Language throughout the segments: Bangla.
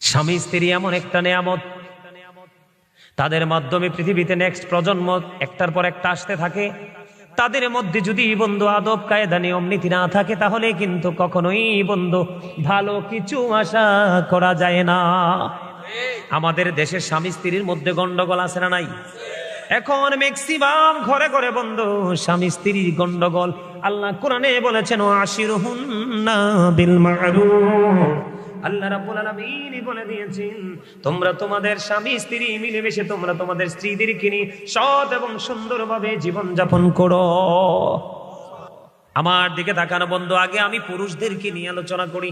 স্বামী স্ত্রী এমন একটা নেয়ামত, তাদের মাধ্যমে পৃথিবীতে নেক্সট প্রজন্ম একটার পর একটা আসতে থাকে। তাদের মধ্যে যদি বন্ধু আদব কায়দা নিয়ম নীতি না থাকে, তাহলে কিন্তু কখনোই বন্ধু ভালো কিছু আশা করা যায় না। আমাদের দেশের স্বামী স্ত্রীর মধ্যে গন্ডগোল আছে না নাই? এখন ম্যাক্সিমাম ঘরে ঘরে বন্ধু স্বামী স্ত্রীর গন্ডগোল। আল্লাহ কোরআনে বলেছেন আশিরুহুন্না বিল মা'রুফ। আল্লাহ রাব্বুল আলামিন বলে দিয়েছেন, তোমরা তোমাদের স্বামী স্ত্রী মিলেমিশে তোমরা তোমাদের স্ত্রীদেরকে নিয়ে সৎ এবং সুন্দরভাবে জীবন যাপন করো। আমার দিকে তাকানো বন্ধু, আগে আমি পুরুষদেরকে নিয়ে আলোচনা করি।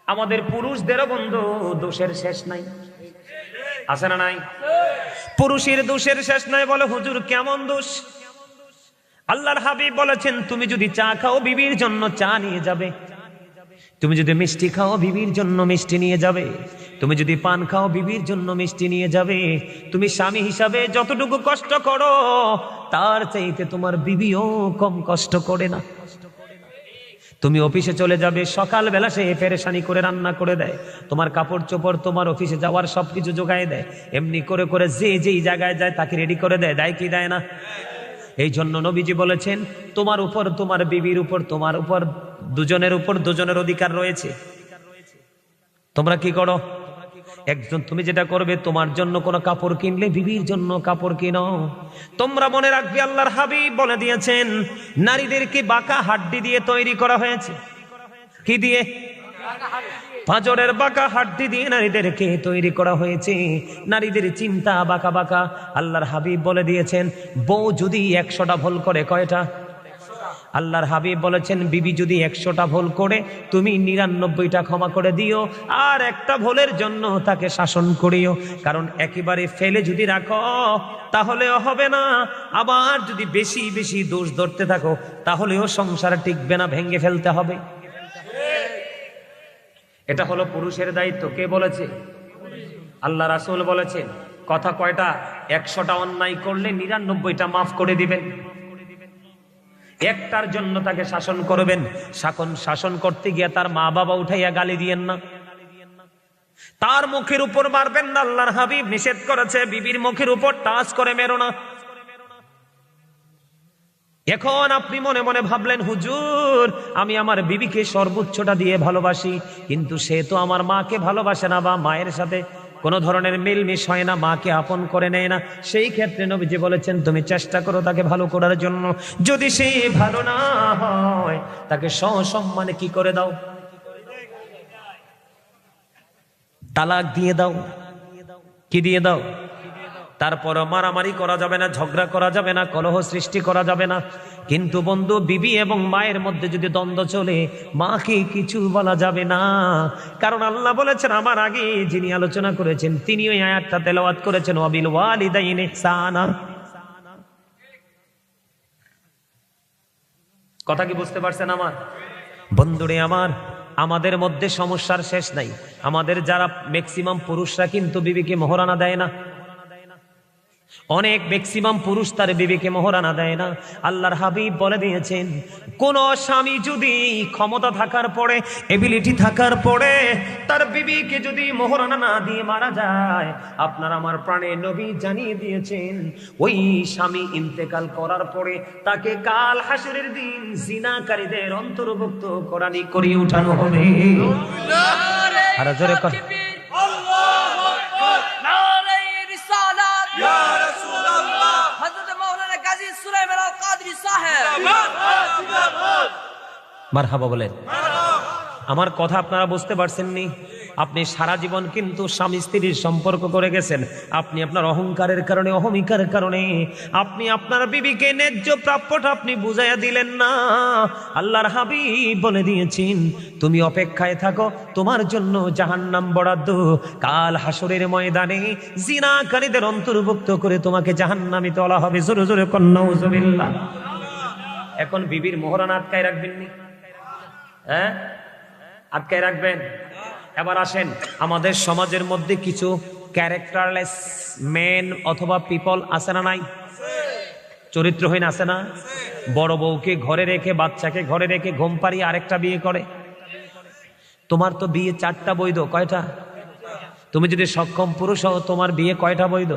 আমাদের পুরুষদেরও বন্ধু দোষের শেষ নাই, আছে না নাই? পুরুষের দোষের শেষ নাই। বলে হুজুর কেমন দোষ? আল্লাহর হাবিব বলেছেন, তুমি যদি চা খাও বিবির জন্য চা নিয়ে যাবে, তুমি যদি মিষ্টি খাও বিবির জন্য মিষ্টি নিয়ে যাবে, তুমি যদি পান খাও বিবির জন্য মিষ্টি নিয়ে যাবে। তুমি স্বামী হিসাবে যতটুকু কষ্ট করো, তার চাইতে তোমার বিবিও কম কষ্ট করে না। তুমি অফিসে চলে যাবে, সকালবেলা সে পেরেশানি করে রান্না করে দেয়, তোমার কাপড় চোপড় তোমার অফিসে যাওয়ার সবকিছু জোগায় দেয়, এমনি করে করে যে যেই জায়গায় যায় তাকে রেডি করে দেয়, দেয় কি দেয় না? এই জন্য নবীজি বলেছেন, তোমার উপর তোমার বিবির উপর তোমার উপর দুজনের উপর দুজনের অধিকার রয়েছে। তোমরা কি করো? একজন তুমি যেটা করবে, তোমার জন্য কোনো কাপড় কিনলে বিবির জন্য কাপড় কিনো। তোমরা মনে রাখবে, আল্লাহর হাবিব বলে দিয়েছেন, নারীদেরকে বাঁকা হাড্ডি দিয়ে তৈরি করা হয়েছে। কি দিয়ে? পাঁজরের বাঁকা হাড্ডি দিয়ে নারীদেরকে তৈরি করা হয়েছে। নারীদের চিন্তা বাঁকা বাঁকা। আল্লাহর হাবিব বলে দিয়েছেন, বউ যদি 100টা ভুল করে, কয়টা? আল্লাহর হাবিব বলেছেন, বিবি যদি 100টা ভুল করে, তুমি 99টা ক্ষমা করে দিও, আর একটা ভুলের জন্য তাকে শাসন করিও। কারণ একেবারে ফেলে যদি রাখো তাহলেও হবে না, আবার যদি বেশি বেশি দোষ ধরতে থাকো তাহলেও সংসার টিকবে না, ভেঙে ফেলতে হবে। এটা হলো পুরুষের দায়িত্ব। কে বলেছে? আল্লাহ রাসূল বলেছেন। কথা কয়টা? 100টা অন্যায় করলে 99টা মাফ করে দিবেন, একটার জন্য তাকে শাসন করবেন। শাসন করতে গিয়ে তার মা বাবা উঠাইয়া গালি দিয়েন না, তার মুখের উপর মারবেন না। আল্লাহর হাবিব নিষেধ করেছে, বিবির মুখের উপর টাচ করে মেরো না। এখন আপনি মনে মনে ভাবলেন, হুজুর আমি আমার বিবিকে সর্বোচ্চটা দিয়ে ভালোবাসি, কিন্তু সে তো আমার মাকে ভালোবাসে না, বা মায়ের সাথে কোনো ধরনের মিলমিশ হয় না, মাকে আপন করে নেয় না। সেই ক্ষেত্রে নবীজি বলেছেন, তুমি চেষ্টা করো তাকে ভালো করার জন্য। যদি সে ভালো না হয়, তাকে সসম্মানে কি করে দাও? তালাক দিয়ে দাও। কি দিয়ে দাও? তারপরও মারামারি করা যাবে না, ঝগড়া করা যাবে না, কলহ সৃষ্টি করা যাবে না। কিন্তু বন্ধু, বিবি এবং মায়ের মধ্যে যদি দ্বন্দ্ব চলে, মাকে কিছু বলা যাবে না। কারণ আল্লাহ বলেছেন, আমার আগে যিনি আলোচনা করেছেন তিনি ওই আয়াতটা তেলাওয়াত করেছেন, ওয়াবিল ওয়ালিদাইনি ইহসানা। কথা কি বুঝতে পারছেন আমার বন্ধুরে? আমাদের মধ্যে সমস্যার শেষ নাই। আমাদের যারা ম্যাক্সিমাম পুরুষরা কিন্তু বিবিকে মোহরানা দেয় না। অনেক ম্যাক্সিমাম পুরুষ তার বিবিকে মোহরানা দেয় না। আল্লাহর হাবিব বলে দিয়েছেন, কোন স্বামী যদি ক্ষমতা থাকার পরে, এবিলিটি থাকার পরে তার বিবিকে যদি মোহরানা না দিয়ে মারা যায়, আপনার আমার প্রাণে নবী জানিয়ে দিয়েছেন, ওই স্বামী ইন্তেকাল করার পরে তাকে কাল হাসরের দিন জিনাকারীদের অন্তর্ভুক্ত করিয়ে উঠানো হবে। আর জোরে কথা, মারহাবা বলেন। আমার কথা আপনারা বুঝতে পারছেন নি? আপনি সারা জীবন কিন্তু স্বামী স্ত্রীর সম্পর্ক করে গেছেন। আপনি আপনার অহংকারের কারণে, অহমিকার কারণে আপনি আপনার বিবিকে ন্যায্য প্রাপ্যটা আপনি বুঝাইয়া দিলেন না। আল্লাহর হাবিব বলে দিয়েছেন, তুমি অপেক্ষায় থাকো, তোমার জন্য জাহান্নাম বরাদ্দ। কাল হাসরের ময়দানে জিনাকারীদের অন্তর্ভুক্ত করে তোমাকে জাহান্নামে তোলা হবে। জোরে জোরে কন্যা নাউজুবিল্লাহ। এখন বিবির মোহরানা আটকায় রাখবেন নি? হ্যাঁ, আটকায় রাখবেন। এবার আসেন, আমাদের সমাজের মধ্যে কিছু ক্যারেক্টারলেস মেন অথবা পিপল আছে না নাই? চরিত্রহীন আছে না? বড় বউকে ঘরে রেখে, বাচ্চাকে ঘরে রেখে ঘুম পাড়িয়ে আরেকটা বিয়ে করে। তোমার তো বিয়ে 4টা বৈধ, কয়টা? তুমি যদি সক্ষম পুরুষ হও, তোমার বিয়ে কয়টা বৈধ?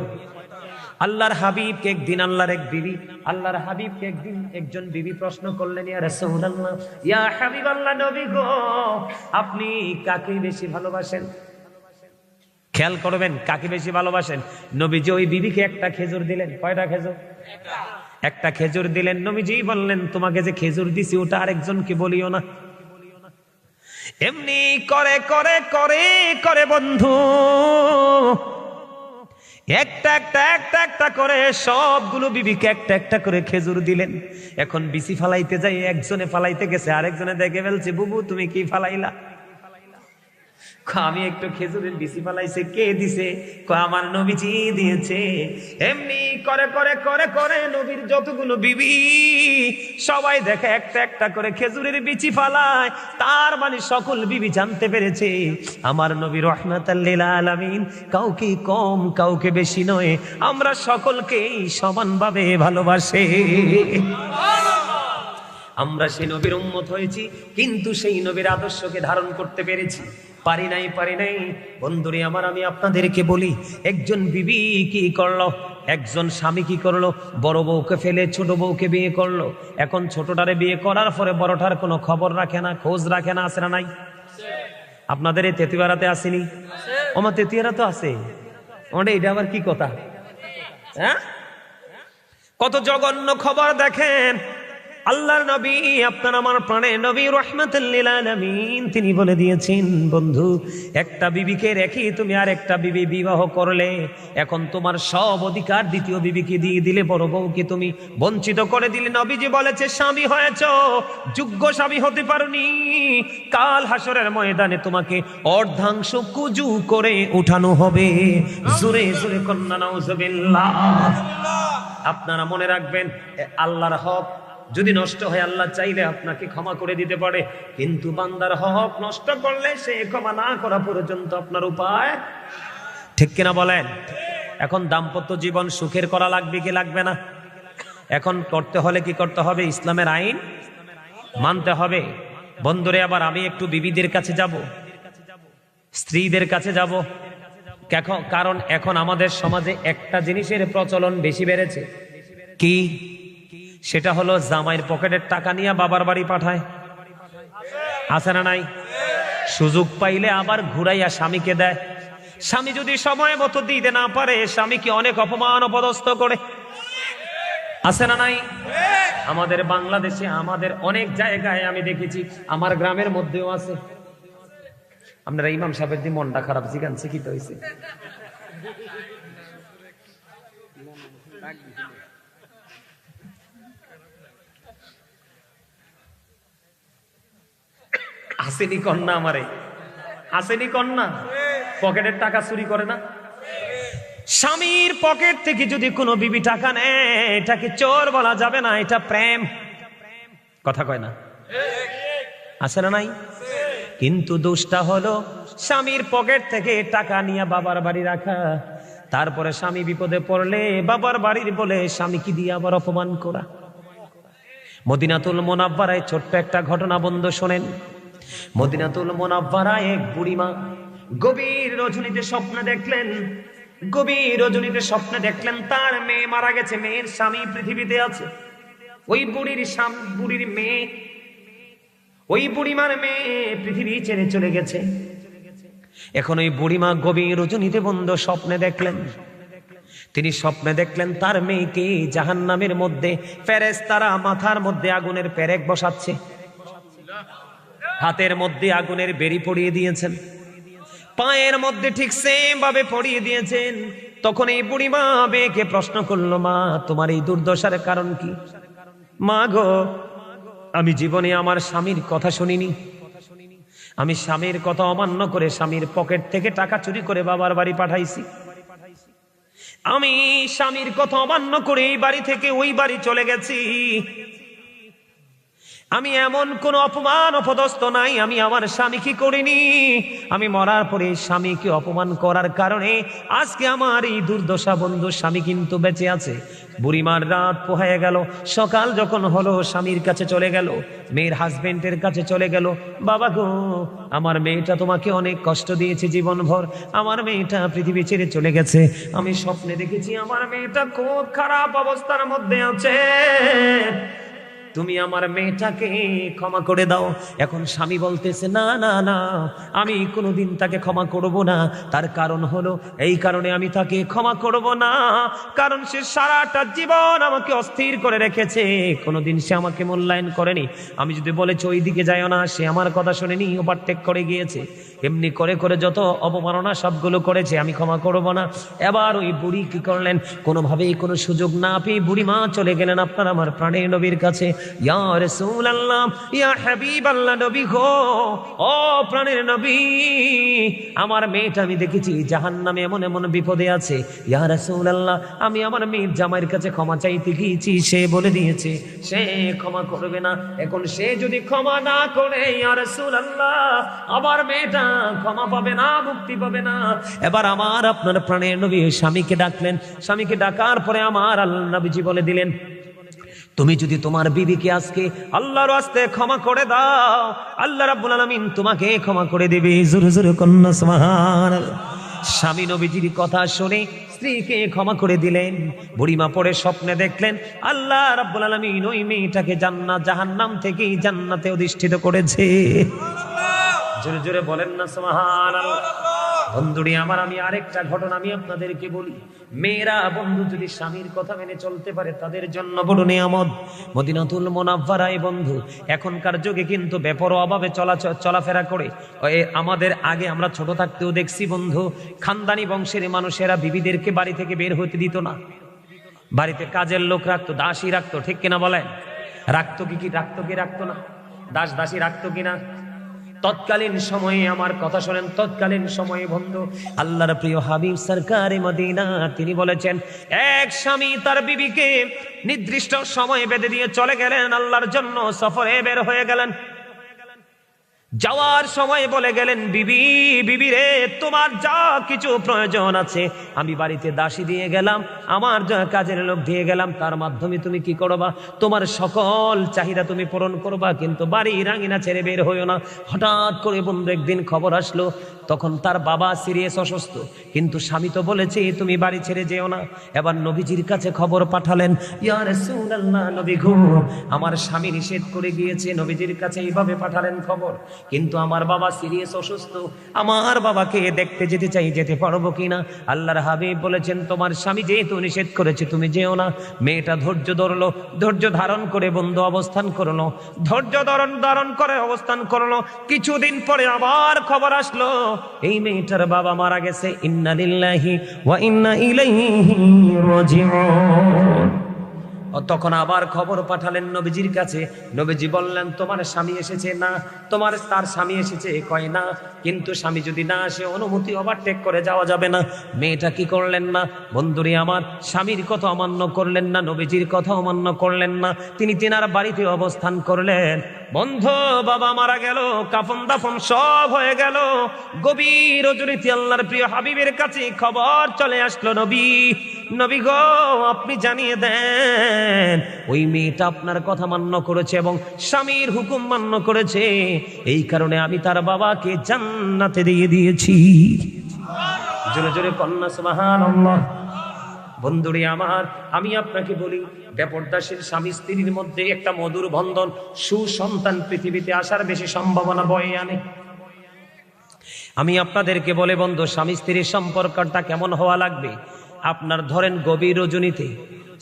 আল্লাহর হাবিবকে একদিন আল্লাহর হাবিবকে একদিন একজন বিবি প্রশ্ন করলেন, ইয়া রাসূলুল্লাহ, ইয়া হাবিবাল্লাহ, নবী গো, আপনি কাকে বেশি ভালোবাসেন? খেয়াল করবেন, কাকে বেশি ভালোবাসেন? নবীজি ওই বিবিকে একটা খেজুর দিলেন। কয়টা খেজুর? একটা খেজুর দিলেন। নবীজি বললেন, তোমাকে যে খেজুর দিছি ওটা আরেকজনকে বলিও না। এমনি করে করে করে করে বন্ধু একটা একটা একটা একটা করে সবগুলো বিবিকে একটা একটা করে খেজুর দিলেন। এখন বিচি ফালাইতে যাই, একজনে ফালাইতে গেছে, আরেকজনে দেখে ফেলছে, বুবু তুমি কি ফালাইলা? আমি একটু খেজুরের বিচি ফালাইছে। কে দিছে? আমার নবীজি দিয়েছে। এমনি করে করে করে করে নবীর যতগুলো বিবি সবাই দেখে একটা একটা করে খেজুরের বিচি ফালায়। তার মানে সকল বিবি জানতে পেরেছে আমার নবী রাহমাতাল লিল আলামিন কাউকে কম কাউকে বেশি নয়, আমরা সকলকেই সমানভাবে ভালোবাসে। আমরা সেই নবীর উম্মত হয়েছি, কিন্তু সেই নবীর আদর্শকে ধারণ করতে পেরেছি? পারি নাই বন্ধুরে আমার, আমি আপনাদেরকে বলি, একজন বিবি কি করলো, একজন স্বামী কি করলো? বড় বউকে ফেলে ছোট বউকে বিয়ে করলো। এখন ছোটটারে বিয়ে করার পরে বড়টার কোনো খবর রাখে না, খোঁজ রাখে না। আছে না নাই? আপনাদের এই তেতুয়ারাতে আসেনি? আমার তেতুয়ারা তো আছে। ওটা এটা আবার কি কথা? হ্যাঁ, কত জঘন্য খবর দেখেন। আল্লাহর নবী, আপনার আমার প্রাণের নবী রাহমাতুল লিল আলামিন, তিনি বলে দিয়েছেন, বন্ধু, একটা বিবিকে রেখে তুমি আর একটা বিবি বিবাহ করলে, এখন তোমার সব অধিকার দ্বিতীয় বিবিকে দিয়ে দিলে, বড় বউকে তুমি বঞ্চিত করে দিলে। নবীজি বলেছে, স্বামী হয়েছ, যোগ্য স্বামী হতে পারোনি, কাল হাসরের ময়দানে তোমাকে অর্ধাংশ কুজু করে উঠানো হবে। জোরে জোরে কন্যা নাউজুবিল্লাহ। আপনারা মনে রাখবেন, আল্লাহর হক যদি নষ্ট হয়, আল্লাহ চাইলে আপনাকে ক্ষমা করে দিতে পারে, কিন্তু বান্দার হক নষ্ট করলে সে ক্ষমা না করা পর্যন্ত আপনার উপায়। ঠিক কিনা বলেন? এখন দাম্পত্য জীবন সুখের করা লাগবে কি লাগবে না? এখন করতে হলে কি করতে হবে? ইসলামের আইন মানতে হবে। বন্ধুরে, আবার আমি একটু বিবিদের কাছে যাব, স্ত্রীদের কাছে যাব, কারণ এখন আমাদের সমাজে একটা জিনিসের প্রচলন বেশি বেড়েছে। কি? সেটা হলো জামাইয়ের পকেটের টাকা নিয়ে বাবার বাড়ি পাঠায়। আছে না নাই? সুযোগ পাইলে আবার ঘুরাইয়া স্বামীকে দেয়। স্বামী যদি সময় মতো দিতে না পারে, স্বামীকে অনেক অপমান অপদস্থ করে। আছে না নাই? আমাদের বাংলাদেশে, আমাদের অনেক জায়গায় আমি দেখেছি, আমার গ্রামের মধ্যেও আছে। আপনারা ইমাম সাহেবের দিয়ে মনটা খারাপ জিগানছে, কি তো হয়েছে? আসেনি কন্যা, আমারে আসেনি কন্যা, পকেটের টাকা চুরি করে না? স্বামীর পকেট থেকে যদি কোনো বিবি টাকা নেয়, এটাকে চোর বলা যাবে না, এটা প্রেম। কথা কয় না? আছে না নাই? কিন্তু দোষটা হলো স্বামীর পকেট থেকে টাকা নিয়ে বাবার বাড়ি রাখা, তারপরে স্বামী বিপদে পড়লে বাবার বাড়ির বলে স্বামীকে দিয়ে আবার অপমান করা। মদিনাতুল মুনাওয়ারায় ছোট্ট একটা ঘটনা বন্ধু শোনেন। মদিনাতুল মুনাওয়ারায় এক বুড়িমা গভীর রজনীতে স্বপ্নে দেখলেন তার মেয়ে মারা গেছে, মেয়ের স্বামী পৃথিবীতে আছে। ওই বুড়িমার মেয়ে পৃথিবী ছেড়ে চলে গেছে। এখন ওই বুড়িমা গভীর রজনীতে বন্ধু স্বপ্নে দেখলেন, তিনি স্বপ্নে দেখলেন তার মেয়েকে জাহান্নামের মধ্যে ফেরেশতারা মাথার মধ্যে আগুনের পেরেক বসাচ্ছে, হাতের মধ্যে আগুনের বেড়ি পড়িয়ে দিয়েছেন, পায়ের মধ্যে ঠিক সেম ভাবে পড়িয়ে দিয়েছেন। তখন এই বুড়িমা মেয়েকে প্রশ্ন করলো, মা, তোমার এই দুর্দশার কারণ কি? মা গো, আমি জীবনে আমার স্বামীর কথা শুনিনি, আমি স্বামীর কথা অমান্য করে স্বামীর পকেট থেকে টাকা চুরি করে বাবার বাড়ি পাঠাইছি, আমি স্বামীর কথা অমান্য করে এই বাড়ি থেকে ওই বাড়ি চলে গেছি। আমি এমন কোন অপমান অপদস্থ নাই আমি আমার স্বামীকে করিনি। আমি মরার পরে স্বামীকে অপমান করার কারণে আজকে আমার এই দুর্দশা। বন্ধু, স্বামী কিন্তু বেঁচে আছে। বুড়িমার রাত পোহায় গেল, সকাল যখন হলো স্বামীর কাছে চলে গেল, মেয়ের হাজবেন্ডের কাছে চলে গেল। বাবা গো, আমার মেয়েটা তোমাকে অনেক কষ্ট দিয়েছে জীবনভর, আমার মেয়েটা পৃথিবী ছেড়ে চলে গেছে। আমি স্বপ্নে দেখেছি আমার মেয়েটা খুব খারাপ অবস্থার মধ্যে আছে, তুমি আমার মেয়েটাকে ক্ষমা করে দাও। এখন স্বামী বলতেছে না না না, আমি কোনোদিন তাকে ক্ষমা করব না। তার কারণ হলো এই কারণে আমি তাকে ক্ষমা করব না, কারণ সে সারাটা জীবন আমাকে অস্থির করে রেখেছে, কোনোদিন সে আমাকে মূল্যায়ন করেনি। আমি যদি বলেছি ওই দিকে যাইও না, সে আমার কথা শুনেনি, ওভারটেক করে গিয়েছে। এমনি করে করে যত অপমাননা সবগুলো করেছে, আমি ক্ষমা করব না। এবার ওই বুড়ি কি করলেন, কোনোভাবেই কোনো সুযোগ না পেয়ে বুড়ি মা চলে গেলেন আপনার আমার প্রাণের নবীর কাছে। ইয়া রাসূলুল্লাহ, ইয়া হাবিবাল্লাহ, নবী গো, ও প্রাণের নবী, আমার মেয়েটা আমি দেখেছি জাহান্নামে এমন এমন বিপদে আছে। ইয়া রাসূলুল্লাহ, আমি আমার মেয়ের জামাইয়ের কাছে ক্ষমা চাইতে গিয়েছি, সে বলে দিয়েছে সে ক্ষমা করবে না। এখন সে যদি ক্ষমা না করে, ইয়া রাসূলুল্লাহ, আমার মেয়েটা ক্ষমা পাবে না, মুক্তি পাবে না। এবার আমার আপনার প্রাণের নবী স্বামীকে ডাকলেন। স্বামীকে ডাকার পরে আমার আল্লাহ নবীজি বলে দিলেন, তুমি যদি তোমার বিবিকে আজকে আল্লাহর রাস্তায় ক্ষমা করে দাও, আল্লাহ রাব্বুল আলামিন তোমাকে ক্ষমা করে দেবে। জোরে জোরে কন্যা সুবহানাল্লাহ। স্বামী নবীজির কথা শুনে স্ত্রীকে ক্ষমা করে দিলেন। বুড়িমা পরে স্বপ্নে দেখলেন আল্লাহ রাব্বুল আলামিন ওই মেয়েটাকে জাহান্নাম থেকে জান্নাতে অধিষ্ঠিত করেছে। জোরে জোরে বলেন না সুবহানাল্লাহ। বন্ধুরি আমার, আমি আরেকটা ঘটনা আমি আপনাদেরকে বলি। মেয়েরা বন্ধু যদি স্বামীর কথা মেনে চলতে পারে, তাদের জন্য বড় নিয়ামত। মদিনাতুল মুনাওয়ারায় বন্ধু এখনকার যুগে কিন্তু বেপরোয়াভাবে চলাফেরা করে। আমাদের আগে আমরা ছোট থাকতেও দেখছি বন্ধু, খানদানি বংশের মানুষেরা বিবিদেরকে বাড়ি থেকে বের হতে দিত না। বাড়িতে কাজের লোক রাখতো, দাসী রাখতো, ঠিক কিনা বলেন? রাখতো কি রাখতো না? দাসী রাখতো কিনা? তৎকালীন সময়ে, আমার কথা শোনেন, তৎকালীন সময়ে বন্ধু আল্লাহর প্রিয় হাবিব সরকারে মদিনা তিনি বলেছেন, এক স্বামী তার বিবিকে নির্দিষ্ট সময় বেঁধে দিয়ে চলে গেলেন, আল্লাহর জন্য সফরে বের হয়ে গেলেন। যাওয়ার সময় বলে গেলেন, বিবি রে, তোমার যা কিছু প্রয়োজন আছে আমি বাড়িতে দাসী দিয়ে গেলাম, আমার যা কাজের লোক দিয়ে গেলাম, তার মাধ্যমে তুমি কি করবা, তোমার সকল চাহিদা তুমি পূরণ করবা, কিন্তু বাড়ি রাঙিনা ছেড়ে বের হইও না। হঠাৎ করে বন্ধু একদিন খবর আসলো, তখন তার বাবা সিরিয়াস অসুস্থ, কিন্তু স্বামী তো বলেছে তুমি বাড়ি ছেড়ে যেও না। এবার নবীজির কাছে খবর পাঠালেন, ইয়া রাসূলুল্লাহ, নবী গো, আমার স্বামী নিষেধ করে গিয়েছে। নবীজির কাছে এইভাবে পাঠালেন খবর, কিন্তু আমার বাবা সিরিয়াস অসুস্থ, আমার বাবাকে দেখতে যেতে চাই, যেতে পারবো কিনা? আল্লাহর হাবিব বলেছেন, তোমার স্বামী যেহেতু নিষেধ করেছে তুমি যেও না। মেয়েটা ধৈর্য ধরলো, ধৈর্য ধারণ করে বন্ধু অবস্থান করলো, ধৈর্য ধারণ করে অবস্থান করলো। কিছুদিন পরে আবার খবর আসলো, এই মেয়েটার বাবা মারা গেছে। ইন্না লিল্লাহি ওয়া ইন্না ইলাইহি রাজিউন। তখন আবার খবর পাঠালেন নবীজির কাছে। নবীজি বললেন, তোমার স্বামী এসেছে? না। তার স্বামী এসেছে? কয় না। কিন্তু স্বামী যদি না আসে অনুমতি ওভারটেক করে যাওয়া যাবে না। মেয়েটা কি করলেন না বন্ধুরে আমার, স্বামীর কথা অমান্য করলেন না, নবীজির কথা অমান্য করলেন না, তিনি তেনার বাড়িতে অবস্থান করলেন। বন্ধু, বাবা মারা গেল, কাফন দাফন সব হয়ে গেল। গভীর রজনীতে আল্লাহর প্রিয় হাবিবের কাছে খবর চলে আসলো, নবী গো, আপনি জানিয়ে দেন ওই মেয়েটা আপনার কথা মান্য করেছে এবং স্বামীর হুকুম মান্য করেছে, এই কারণে আমি তার বাবাকে জান্নাতে দিয়ে দিয়েছি। জোরে জোরে কন্যা সুবহানাল্লাহ। বন্ধুরে আমার, আমি আপনাকে বলি, বেপরদাসীর স্বামী স্ত্রীর মধ্যে একটা মধুর বন্ধন, সুসন্তান পৃথিবীতে আসার বেশি সম্ভাবনা বয়ে আনে। আমি আপনাদেরকে বলে বন্ধু, স্বামী স্ত্রীর সম্পর্কটা কেমন হওয়া লাগবে? আপনার ধরেন গভীর রজনীতে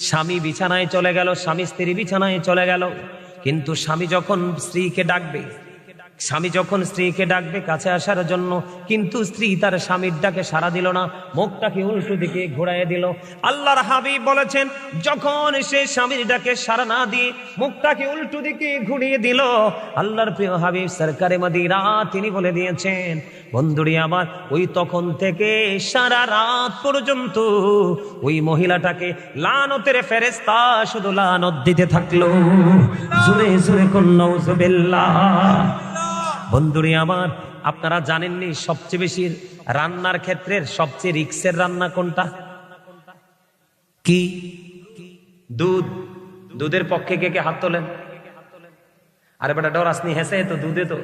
স্বামী বিছানায় চলে গেল, স্বামী স্ত্রী বিছানায় চলে গেল, কিন্তু স্বামী যখন স্ত্রীকে ডাকবে, স্বামী যখন স্ত্রীকে ডাকবে কাছে আসার জন্য, কিন্তু স্ত্রী তার স্বামীর ডাকে সাড়া দিল না, মুখটাকে উল্টো দিকে ঘোরায় দিল। আল্লাহর হাবিব বলেছেন, যখন সে স্বামীর ডাকে সাড়া না দিয়ে মুখটাকে উল্টো দিকে ঘুরিয়ে দিল, আল্লাহর প্রিয় হাবিব সরকারে মদিনা তিনি বলে দিয়েছেন, বন্ধুরি আমার, ওই তখন থেকে সারা রাত পর্যন্ত ওই মহিলাটাকে লানতের ফেরেশতা শুধু লানত দিতে থাকলো। জোরে জোরে কোন নাউজুবিল্লাহ। বন্ধুরি আমার, আপনারা জানেননি সবচেয়ে বেশি রান্নার ক্ষেত্রে সবচেয়ে রিস্কের রান্না কোনটা? কি? দুধ। দুধের পক্ষে কে কে হাত তোলেন? আরে বেটা ডর আসনি, হেসে তো দুধে তো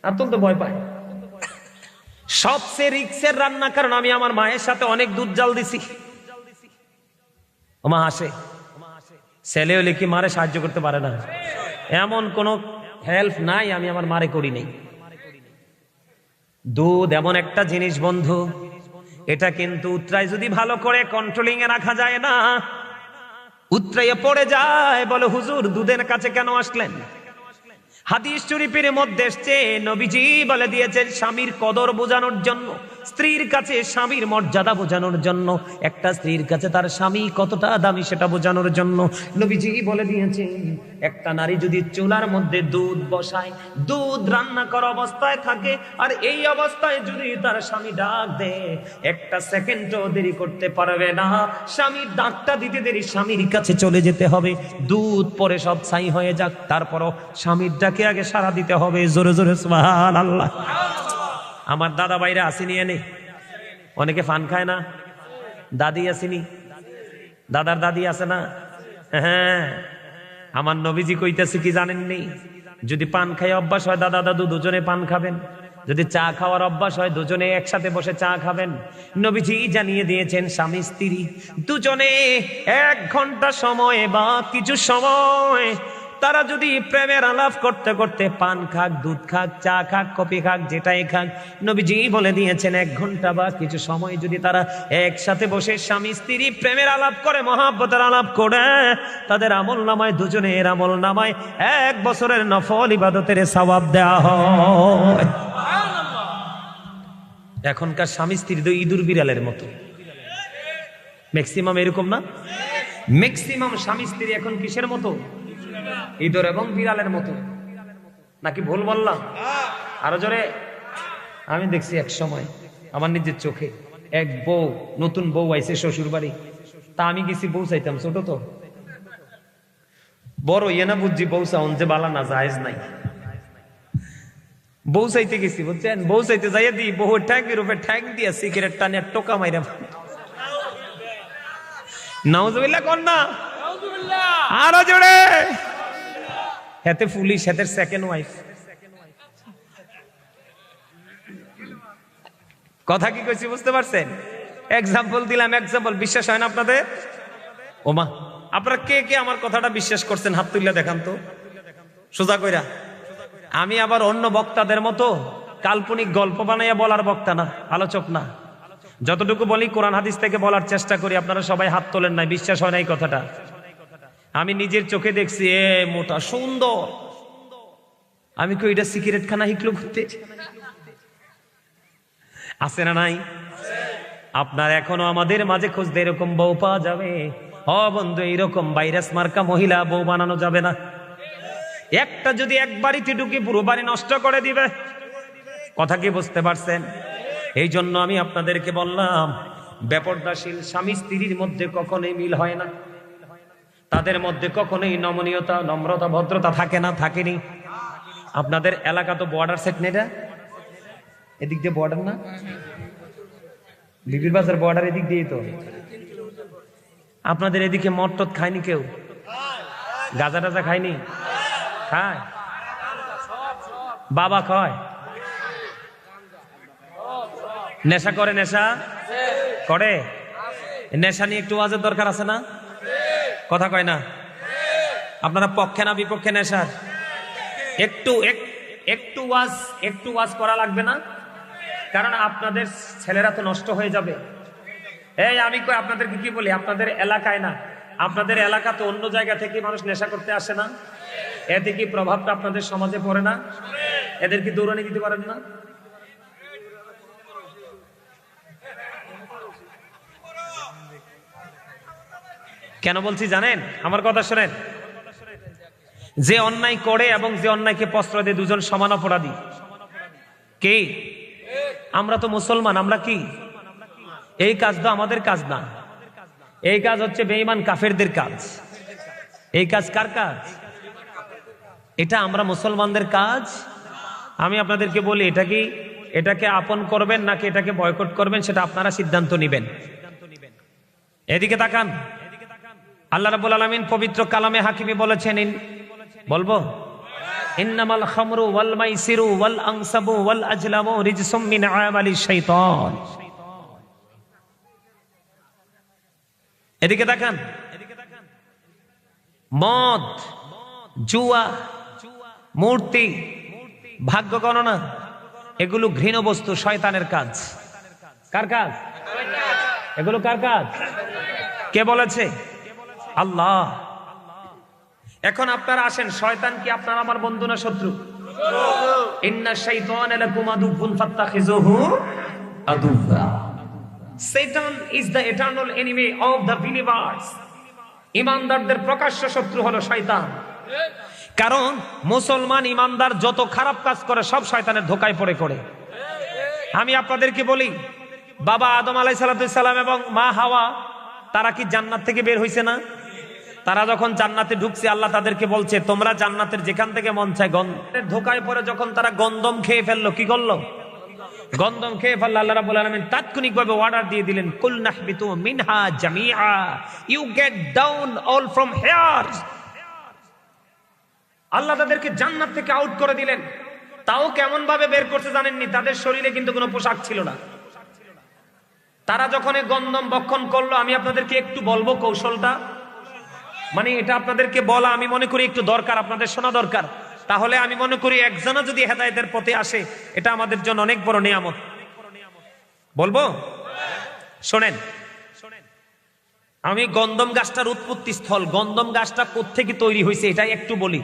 আর তো ভয় পায়। সবচেয়ে রিস্কের রান্না, কারণ আমি আমার মায়ের সাথে অনেক দুধ জাল দিছি। ও মা হাসে, ছেলে হলে কি মারে সাহায্য করতে পারে না? এমন কোন হেল্প নাই আমি আমার মারে করি নাই। দুধ এমন একটা জিনিস বন্ধু, এটা কিন্তু উত্তরায় যদি ভালো করে কন্ট্রোলিং এ রাখা যায় না, উত্তরায় পড়ে যায়। বলে হুজুর দুধের কাছে কেন আসলেন? হাদিস শরীফের মধ্যে এসেছে, নবীজি বলে দিয়েছেন স্বামীর কদর বোঝানোর জন্য, স্ত্রীর কাছে স্বামীর মর্যাদা বোঝানোর জন্য, একটা স্ত্রীর কাছে তার স্বামী কতটা দামি সেটা বোঝানোর জন্য নবীজি বলে দিয়েছেন, একটা নারী যদি চুলার মধ্যে দুধ বসায়, দুধ রান্না করা অবস্থায় থাকে, আর এই অবস্থায় যদি তার স্বামী ডাক দেয়, একটা সেকেন্ডও দেরি করতে পারবে না। স্বামীর ডাকটা দিতে দেরি, স্বামীর কাছে চলে যেতে হবে। দুধ পরে সব ছাই হয়ে যাক, তারপরও স্বামীর ডাকে আগে সাড়া দিতে হবে। জোরে জোরে সুবহানাল্লাহ। আমার দাদা ভাইরা আসেনি, এনে অনেকে ফান খায় না, দাদি আসেনি, দাদার দাদি আছে না? হ্যাঁ, আমার নবীজি কইতেছে কি জানেননি? যদি পান খাই অভ্যাস হয়, দাদা দাদু দুজনে পান খাবেন। যদি চা খাওয়ার অভ্যাস হয়, দুজনে একসাথে বসে চা খাবেন। নবীজি জানিয়ে দিয়েছেন, স্বামী স্ত্রী দুজনে 1 ঘন্টা সময় বা কিছু সময় তারা যদি প্রেমের আলাপ করতে করতে পান খাক, দুধ খাক, চা খাক, কফি খাক, যেটাই খাক, নবীজি বলে দিয়েছেন 1 ঘন্টা বা কিছু সময় যদি তারা একসাথে বসে স্বামী স্ত্রী প্রেমের আলাপ করে, মহাব্বতের আলাপ করে, তাদের আমল নামায়, দুজনের আমল নামায় 1 বছরের নফল ইবাদতের সওয়াব দেওয়া হয়। এখনকার স্বামী স্ত্রী তো ইঁদুর বিড়ালের মতো, ম্যাক্সিমাম এরকম না? ম্যাক্সিমাম স্বামী স্ত্রী এখন কিসের মতো? ইঁদুর এবং বিড়ালের মতো। নাকি ভুল বললাম? আরো জোরে। আমি দেখছি এক সময় আমার নিজের চোখে, এক বউ, নতুন বউ আইছে শ্বশুর বাড়ি। তা আমি গেছি, বউ চাইতাম, ছোট তো বড় ইয়ে না বুঝছি, বউ চাউন যে বালা না, জায়েজ নাই। বউ চাইতে গেছি, বুঝছেন? বউ চাইতে যাইয়া দি বহু ট্যাঙ্কের উপরে ট্যাঙ্ক দিয়া সিগারেট টানে টোকা মাইরা। নাউজুবিল্লাহ কোন না? আরো জোরে। হেতে পুলিশ, হেতে সেকেন্ড ওয়াইফ। কথা কি কইছি বুঝতে পারছেন? এক্সাম্পল দিলাম, এক্সাম্পল। বিশ্বাস হয় না আপনাদের? ওমা, আপনারা কে কে আমার কথাটা বিশ্বাস করছেন? হাত তুলে দেখান তো, সোজা কইরা। আমি আবার অন্য বক্তাদের মতো কাল্পনিক গল্প বানাইয়া বলার বক্তা না, আলোচক না। যতটুকু বলি কোরআন হাদিস থেকে বলার চেষ্টা করি। আপনারা সবাই হাত তোলেন নাই, বিশ্বাস হয় নাই কথাটা। আমি নিজের চোখে দেখছি, এ মোটা সুন্দর। আমি কই এটা সিগারেট খানা হিকলো ঘুরতে আছে না নাই? আপনার এখনো আমাদের মাঝে খুঁজতে এরকম বউ পাওয়া যাবে? ও বন্ধু, এইরকম ভাইরাস মার্কা মহিলা বউ বানানো যাবে না। একটা যদি এক বাড়িতে ঢুকে পুরো বাড়ি নষ্ট করে দিবে। কথা কি বুঝতে পারছেন? এই জন্য আমি আপনাদেরকে বললাম, বেপরদাশীল স্বামী স্ত্রীর মধ্যে কখনোই মিল হয় না। তাদের মধ্যে কখনোই নমনীয়তা, নম্রতা, ভদ্রতা থাকে না, থাকেনি। আপনাদের এলাকা তো বর্ডার সেট নেটা, এদিক দিয়ে বর্ডার না, বিবির বাজার বর্ডার এদিক দিয়ে তো। আপনাদের এদিকে মদ টদ খায়নি কেউ? গাঁজা টাজা খায়নি? খায়? বাবা খায়? নেশা করে? নেশা করে? নেশা নিয়ে একটু ওয়াজের দরকার আছে না? কথা কয় না? আপনারা পক্ষে না বিপক্ষে নেশার? একটু ওয়াজ করা লাগবে না? কারণ আপনাদের ছেলেরা তো নষ্ট হয়ে যাবে। এই আমি কই আপনাদেরকে কি বলি, আপনাদের এলাকায় না, আপনাদের এলাকা তো অন্য জায়গা থেকে মানুষ নেশা করতে আসে না? এতে কি প্রভাবটা আপনাদের সমাজে পড়ে না? এদেরকে দৌড়ানি দিতে পারেন না? কেন বলছি জানেন? আমার কথা শোনেন। যে অন্যায় করে এবং যে অন্যায়কে প্রশ্রয় দেয় দুজন সমান অপরাধী। কে? আমরা তো মুসলমান, আমরা কি এই কাজ তো আমাদের কাজ না, এই কাজ হচ্ছে বেঈমান কাফেরদের কাজ। এই কাজ কার কাজ? এটা আমরা মুসলমানদের কাজ। আমি আপনাদেরকে বলি, এটাকে আপন করবেন নাকি এটাকে বয়কট করবেন সেটা আপনারা সিদ্ধান্ত নেবেন। এদিকে তাকান। আল্লাহ রাব্বুল আলামিন পবিত্র কালামে হাকিমে বলেছেন, বলবো, ইন্নামাল খামরু ওয়াল মাইসিরু ওয়াল আনসাবু ওয়াল আজলামু রিজসুম মিন আমালিশ শাইতান। এদিকে তাকান। মদ, জুয়া, মূর্তি, ভাগ্য গণনা, এগুলো ঘৃণ বস্তু, শয়তানের কাজ। কার কাজ? এগুলো কার কাজ? কে বলেছে? আল্লাহ। এখন আপনারা আসেন, শয়তান কি আপনার আমার বন্ধু না শত্রু? ইন্নাশ শাইতানা লাকুম আদুউন ফাত্তাখিযুহু আদুওয়া। Satan is the eternal enemy of the believers. ইমানদারদের প্রকাশ্য শত্রু হলো শয়তান। কারণ মুসলমান ইমানদার যত খারাপ কাজ করে সব শয়তানের ধোঁকায় পড়ে করে। আমি আপনাদেরকে বলি, বাবা আদম আলাইহিস সালাম এবং মা হাওয়া, তারা কি জান্নাত থেকে বের হইছে না? তারা যখন জান্নাতে ঢুকছে, আল্লাহ তাদেরকে বলছে, তোমরা জান্নাতের যেখান থেকে মন চায় গন্ধের ধোঁকায় পড়ে যখন তারা গন্ধম খেয়ে ফেললো, কি করলো? গন্ধম খেয়ে ফেললো। আল্লাহ রাব্বুল আলামিন তাৎক্ষণিকভাবে অর্ডার দিয়ে দিলেন, কুল নাহবিতু মিনহা জামিআ, you get down all from here. Allah তাদেরকে জান্নাত থেকে আউট করে দিলেন। তাও কেমন ভাবে বের করছে জানেননি? তাদের শরীরে কিন্তু কোনো পোশাক ছিল না। তারা যখন এই গন্ধম ভক্ষণ করলো, আমি আপনাদেরকে একটু বলবো কৌশলটা, মানে এটা আপনাদেরকে বলা আমি মনে করি একটু দরকার, আপনাদের শোনা দরকার। তাহলে আমি মনে করি একজনা যদি হেদায়েতের পথে আসে, এটা আমাদের জন্য অনেক বড় নিয়ামত। বলবো? শোনেন, আমি গন্ধম গাছটার উৎপত্তি স্থল, গন্ধম গাছটা কোত্থেকে তৈরি হয়েছে এটা একটু বলি।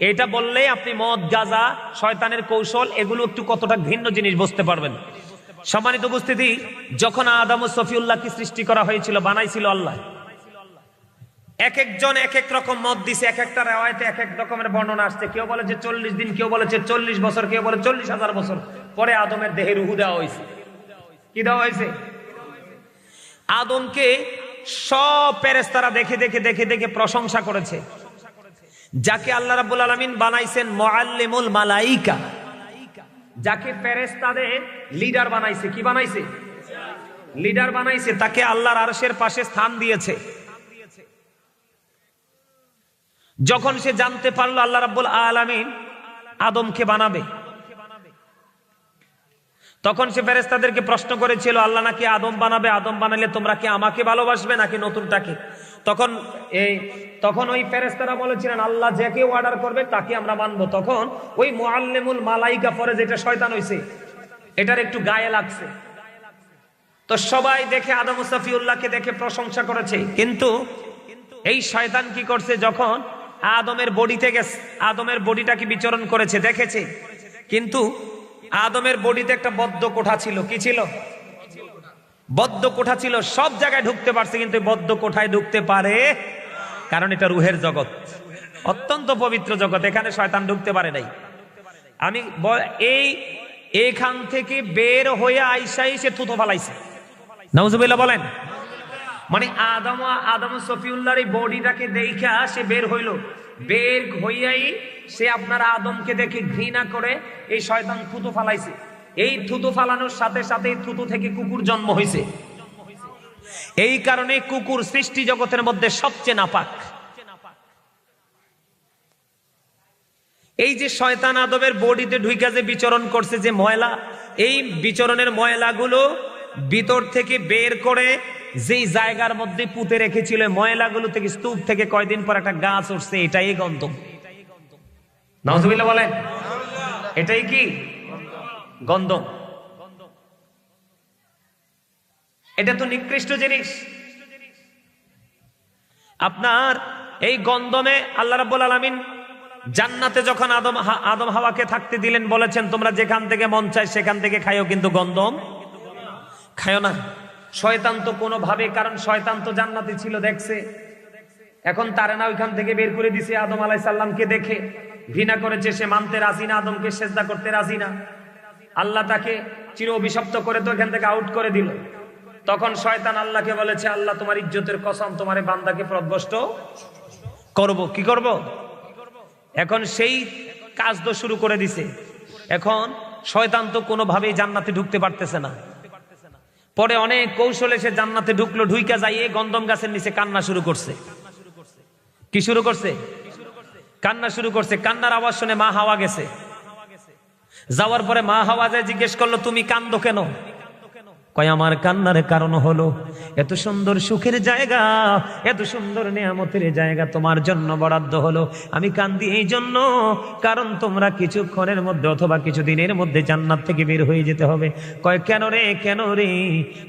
এটা বললে আপনি মদ, গাঁজা, শয়তানের কৌশল, এগুলো একটু কতটা ঘৃণ্য জিনিস বুঝতে পারবেন। সম্মানিত উপস্থিতি, যখন আদম ও সফিউল্লাহকে সৃষ্টি করা হয়েছিল, বানাইছিল আল্লাহ, এক একজন এক এক রকম মত দিছে, এক একটা রিওয়ায়াতে এক এক রকমের বর্ণনা আসছে। কেউ বলে যে 40 দিন, কেউ বলেছে 40 বছর, কেউ বলে 40,000 বছর পরে আদমের দেহে রূহ দেওয়া হয়েছে। কি দেওয়া হয়েছে? আদমকে সব ফেরেশতারা দেখে দেখে দেখে দেখে প্রশংসা করেছে। যাকে আল্লাহ রাব্বুল আলামিন বানাইছেন মুআল্লিমুল মালাইকা, যাকে ফেরেশতাদের লিডার বানাইছে। কি বানাইছে? লিডার বানাইছে। তাকে আল্লাহর আরশের পাশে স্থান দিয়েছে। যখন সে জানতে পারলো আল্লাহ রাব্বুল আলামিন আদমকে বানাবে, তখন সে ফেরেশতাদেরকে প্রশ্ন করেছিল, আল্লাহ নাকি আদম বানাবে, আদম বানালে তোমরা কি আমাকে ভালোবাসবে নাকি নতুনটাকে? তখন ওই ফেরেশতারা বলেছিলেন, আল্লাহ যাকে অর্ডার করবে তাকে আমরা মানবো। তখন ওই মুআল্লিমুল মালাইকা পরে যেটা শয়তান হইছে, এটার একটু গায়ে লাগছে। তো সবাই দেখে আদম ও সফিউল্লাহকে দেখে প্রশংসা করেছে। কিন্তু এই শয়তান কি করছে? যখন আদমের বডিতে গেছে, আদমের বডিটাকে বিচরণ করেছে, দেখেছে, কিন্তু আদমের বডিতে একটা বদ্ধ কোঠা ছিল। কি ছিল? বদ্ধ কোঠা ছিল। সব জায়গায় ঢুকতে পারছে, কিন্তু বদ্ধ কোঠায় ঢুকতে পারে, কারণ এটা রুহের জগৎ, অত্যন্ত পবিত্র জগৎ, এখানে শয়তান ঢুকতে পারে নাই। আমি এইখান থেকে বের হয়ে আইসাই সে থুতো ফালাইছে। নাউজুবিল্লাহ বলেন। মানে আদম সফিউল্লাহর এই বডিটাকে দেখা সে বের হইল, বের হইয়াই সে আপনার আদমকে দেখে ঘৃণা করে এই শয়তান থুতু ফালাইছে। এই থুতু ফালানোর সাথে সাথে থুতু থেকে কুকুর জন্ম হয়েছে। এই কারণে কুকুর সৃষ্টি জগতের মধ্যে সবচেয়ে নাপাক। এই যে শয়তান আদমের বডিতে ঢুইকা যে বিচরণ করছে, যে ময়লা, এই বিচরণের ময়লাগুলো ভিতর থেকে বের করে যেই জায়গার মধ্যে পুঁতে রেখেছিল, ময়লাগুলো থেকে স্তূপ থেকে কয়দিন পর একটা গাছ উঠছে, এটাই গন্ধম। নাউজুবিল্লাহ বলেন। এটাই কি? গন্ধম। এটা তো নিকৃষ্ট জিনিস। আপনার এই গন্ধমে আল্লাহ রাব্বুল আলামিন জান্নাতে যখন আদম হাওয়াকে থাকতে দিলেন, বলেছেন তোমরা যেখান থেকে মন চায় সেখান থেকে খাইও, কিন্তু গন্ধম খায়ও না। শয়তান তো কোনোভাবে, কারণ শয়তান তো জান্নাতে ছিল, দেখছে, এখন তারে না ওইখান থেকে বের করে দিছে। আদম আলাইহিস সালামকে দেখে ঘৃণা করেছে, সে মানতে রাজি না, আদমকে সেজদা করতে রাজি না। আল্লাহ তাকে চির অভিশপ্ত করে তো এখান থেকে আউট করে দিল। তখন শয়তান আল্লাহকে বলেছে, আল্লাহ তোমার ইজ্জতের কসম, তোমার বান্দাকে পথভ্রষ্ট করব। কি করব? এখন সেই কাজ তো শুরু করে দিছে। এখন শয়তান তো কোনোভাবেই জান্নাতে ঢুকতে পারতেছে না। পরে অনেক কৌশলে সে জান্নাতে ঢুকলো, ঢুইকা যাইয়ে গন্ধম গাছের নিচে কান্না শুরু করছে। কি শুরু করছে? কান্না শুরু করছে। কান্নার আওয়াজ শুনে মা হাওয়া গেছে। যাওয়ার পরে মা হাওয়া যায় জিজ্ঞেস করলো, তুমি কান্দো কেন? কয় আমার কান্নার কারণ হলো এত সুন্দর সুখের জায়গা, এত সুন্দর নিয়ামতের জায়গা তোমার জন্য বরাদ্দ হলো, আমি কান্দি এই জন্য, কারণ তোমরা কিছুক্ষণের মধ্যে অথবা কিছুদিনের মধ্যে জান্নাত থেকে বের হয়ে যেতে হবে। কয় কেন রে, কেন রে?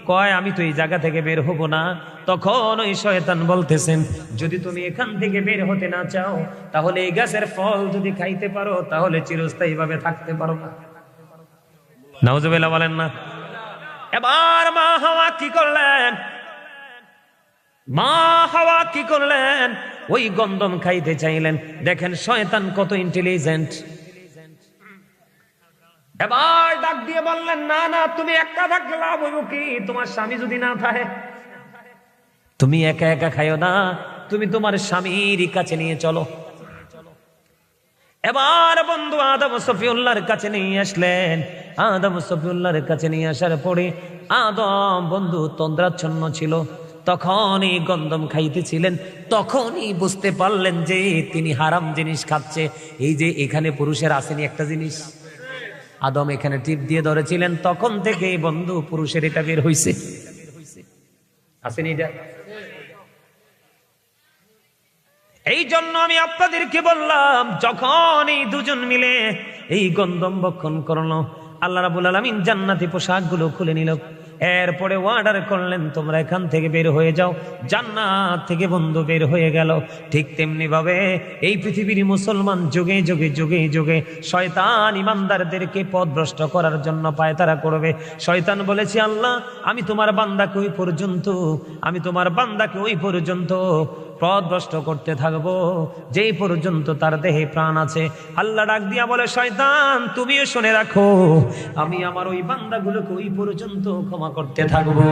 কয় আমি তো এই জায়গা থেকে বের হব না। তখন ওই শয়তান বলতেছেন, যদি তুমি এখান থেকে বের হতে না চাও, তাহলে এই গাছের ফল যদি খাইতে পারো, তাহলে চিরস্থায়ী ভাবে থাকতে পারো না। নাউজুবিল্লাহ বলেন না। এবার মা হাওয়া কি করলেন? মা হাওয়া কি করলেন? ওই গন্ধম খাইতে চাইলেন। দেখেন শয়তান কত ইন্টেলিজেন্ট। এবার ডাক দিয়ে বললেন, না না, তুমি একা থাকলে লাভ হইব কি? তোমার স্বামী যদি না থাকে, তুমি একা একা খাইও না, তুমি তোমার স্বামীর কাছে নিয়ে চলো। এবার বন্ধু আদম সফিউল্লাহর কাছে নিয়ে আসলেন। আদম সফিউল্লাহর কাছে নিয়ে আসার পরে আদম বন্ধু তন্দ্রাচ্ছন্ন ছিল, তখনই গন্ধম খাইতেছিলেন। তখনই বুঝতে পারলেন যে তিনি হারাম জিনিস খাচ্ছে। এই যে এখানে পুরুষের আসেনি একটা জিনিস, আদম এখানে টিপ দিয়ে ধরেছিলেন, তখন থেকে বন্ধু পুরুষের এটা বের হইছে। আসেনি এটা? এই জন্য আমি আপনাদেরকে বললাম, যখন এই দুজন মিলে এই গন্ধম ভক্ষণ করলো, আল্লাহ রাব্বুল আলামিন জান্নাতি পোশাকগুলো খুলে নিল। এরপরে অর্ডার করলেন, তোমরা এখান থেকে বের হয়ে যাও। জান্নাত থেকে বন্ধু বের হয়ে গেল। ঠিক তেমনি ভাবে এই পৃথিবীর মুসলমান যুগে যুগে যুগে যুগে শয়তান ইমানদারদেরকে পথভ্রষ্ট করার জন্য পায়তারা করবে। শয়তান বলেছে, আল্লাহ আমি তোমার বান্দাকে ওই পর্যন্ত, আমি তোমার বান্দাকে ওই পর্যন্ত পথভ্রষ্ট করতে থাকবো যেই পর্যন্ত তার দেহে প্রাণ আছে। আল্লাহ ডাক দিয়া বলে, শয়তান তুমিও শুনে রাখো, আমি আমার ওই বান্দাগুলোকে ওই পর্যন্ত ক্ষমা করতে থাকবো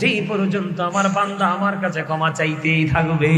যেই পর্যন্ত আমার বান্দা আমার কাছে ক্ষমা চাইতেই থাকবে।